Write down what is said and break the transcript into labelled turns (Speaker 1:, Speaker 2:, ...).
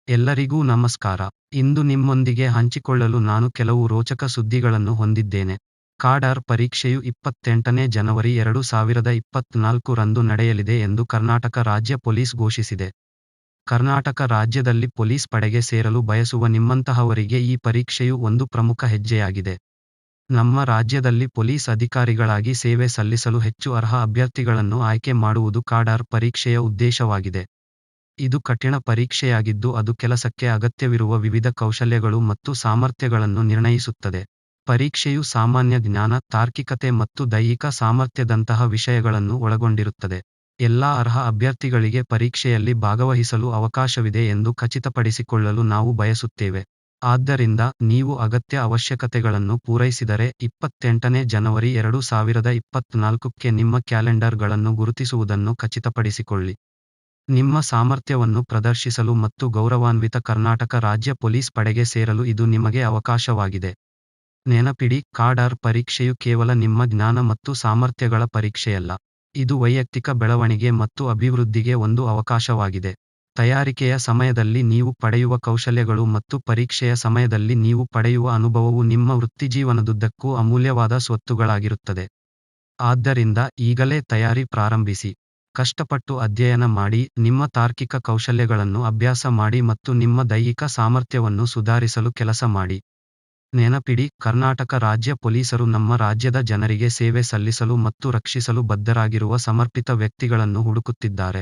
Speaker 1: ಎಲ್ಲರಿಗೂ ನಮಸ್ಕಾರ. ಇಂದು ನಿಮ್ಮೊಂದಿಗೆ ಹಂಚಿಕೊಳ್ಳಲು ನಾನು ಕೆಲವು ರೋಚಕ ಸುದ್ದಿಗಳನ್ನು ಹೊಂದಿದ್ದೇನೆ. ಕಾಡರ್ ಪರೀಕ್ಷೆಯು 28ನೇ ಜನವರಿ 2024 ರಂದು ನಡೆಯಲಿದೆ ಎಂದು ಕರ್ನಾಟಕ ರಾಜ್ಯ ಪೊಲೀಸ್ ಘೋಷಿಸಿದೆ. ಕರ್ನಾಟಕ ರಾಜ್ಯದಲ್ಲಿ ಪೊಲೀಸ್ ಪಡೆಗೆ ಸೇರಲು ಬಯಸುವ ನಿಮ್ಮಂತಹವರಿಗೆ ಈ ಪರೀಕ್ಷೆಯು ಒಂದು ಪ್ರಮುಖ ಹೆಜ್ಜೆಯಾಗಿದೆ. ನಮ್ಮ ರಾಜ್ಯದಲ್ಲಿ ಪೊಲೀಸ್ ಅಧಿಕಾರಿಗಳಾಗಿ ಸೇವೆ ಸಲ್ಲಿಸಲು ಹೆಚ್ಚು ಅರ್ಹ ಅಭ್ಯರ್ಥಿಗಳನ್ನು ಆಯ್ಕೆ ಮಾಡುವುದು ಕಾಡರ್ ಪರೀಕ್ಷೆಯ ಉದ್ದೇಶವಾಗಿದೆ. ಇದು ಕಠಿಣ ಪರೀಕ್ಷೆಯಾಗಿದ್ದು ಅದು ಕೆಲಸಕ್ಕೆ ಅಗತ್ಯವಿರುವ ವಿವಿಧ ಕೌಶಲ್ಯಗಳು ಮತ್ತು ಸಾಮರ್ಥ್ಯಗಳನ್ನು ನಿರ್ಣಯಿಸುತ್ತದೆ. ಪರೀಕ್ಷೆಯು ಸಾಮಾನ್ಯ ಜ್ಞಾನ, ತಾರ್ಕಿಕತೆ ಮತ್ತು ದೈಹಿಕ ಸಾಮರ್ಥ್ಯದಂತಹ ವಿಷಯಗಳನ್ನು ಒಳಗೊಂಡಿರುತ್ತದೆ. ಎಲ್ಲಾ ಅರ್ಹ ಅಭ್ಯರ್ಥಿಗಳಿಗೆ ಪರೀಕ್ಷೆಯಲ್ಲಿ ಭಾಗವಹಿಸಲು ಅವಕಾಶವಿದೆ ಎಂದು ಖಚಿತಪಡಿಸಿಕೊಳ್ಳಲು ನಾವು ಬಯಸುತ್ತೇವೆ. ಆದ್ದರಿಂದ, ನೀವು ಅಗತ್ಯ ಅವಶ್ಯಕತೆಗಳನ್ನು ಪೂರೈಸಿದರೆ 28ನೇ ಜನವರಿ 2024ಕ್ಕೆ ನಿಮ್ಮ ಕ್ಯಾಲೆಂಡರ್ಗಳನ್ನು ಗುರುತಿಸುವುದನ್ನು ಖಚಿತಪಡಿಸಿಕೊಳ್ಳಿ. ನಿಮ್ಮ ಸಾಮರ್ಥ್ಯವನ್ನು ಪ್ರದರ್ಶಿಸಲು ಮತ್ತು ಗೌರವಾನ್ವಿತ ಕರ್ನಾಟಕ ರಾಜ್ಯ ಪೊಲೀಸ್ ಪಡೆಗೆ ಸೇರಲು ಇದು ನಿಮಗೆ ಅವಕಾಶವಾಗಿದೆ. ನೆನಪಿಡಿ, ಕಾಡರ್ ಪರೀಕ್ಷೆಯು ಕೇವಲ ನಿಮ್ಮ ಜ್ಞಾನ ಮತ್ತು ಸಾಮರ್ಥ್ಯಗಳ ಪರೀಕ್ಷೆಯಲ್ಲ. ಇದು ವೈಯಕ್ತಿಕ ಬೆಳವಣಿಗೆ ಮತ್ತು ಅಭಿವೃದ್ಧಿಗೆ ಒಂದು ಅವಕಾಶವಾಗಿದೆ. ತಯಾರಿಕೆಯ ಸಮಯದಲ್ಲಿ ನೀವು ಪಡೆಯುವ ಕೌಶಲ್ಯಗಳು ಮತ್ತು ಪರೀಕ್ಷೆಯ ಸಮಯದಲ್ಲಿ ನೀವು ಪಡೆಯುವ ಅನುಭವವು ನಿಮ್ಮ ವೃತ್ತಿಜೀವನದುದ್ದಕ್ಕೂ ಅಮೂಲ್ಯವಾದ ಸ್ವತ್ತುಗಳಾಗಿರುತ್ತದೆ. ಆದ್ದರಿಂದ ಈಗಲೇ ತಯಾರಿ ಪ್ರಾರಂಭಿಸಿ. ಕಷ್ಟಪಟ್ಟು ಅಧ್ಯಯನ ಮಾಡಿ, ನಿಮ್ಮ ತಾರ್ಕಿಕ ಕೌಶಲ್ಯಗಳನ್ನು ಅಭ್ಯಾಸ ಮಾಡಿ ಮತ್ತು ನಿಮ್ಮ ದೈಹಿಕ ಸಾಮರ್ಥ್ಯವನ್ನು ಸುಧಾರಿಸಲು ಕೆಲಸ ಮಾಡಿ. ನೆನಪಿಡಿ, ಕರ್ನಾಟಕ ರಾಜ್ಯ ಪೊಲೀಸರು ನಮ್ಮ ರಾಜ್ಯದ ಜನರಿಗೆ ಸೇವೆ ಸಲ್ಲಿಸಲು ಮತ್ತು ರಕ್ಷಿಸಲು ಬದ್ಧರಾಗಿರುವ ಸಮರ್ಪಿತ ವ್ಯಕ್ತಿಗಳನ್ನು ಹುಡುಕುತ್ತಿದ್ದಾರೆ.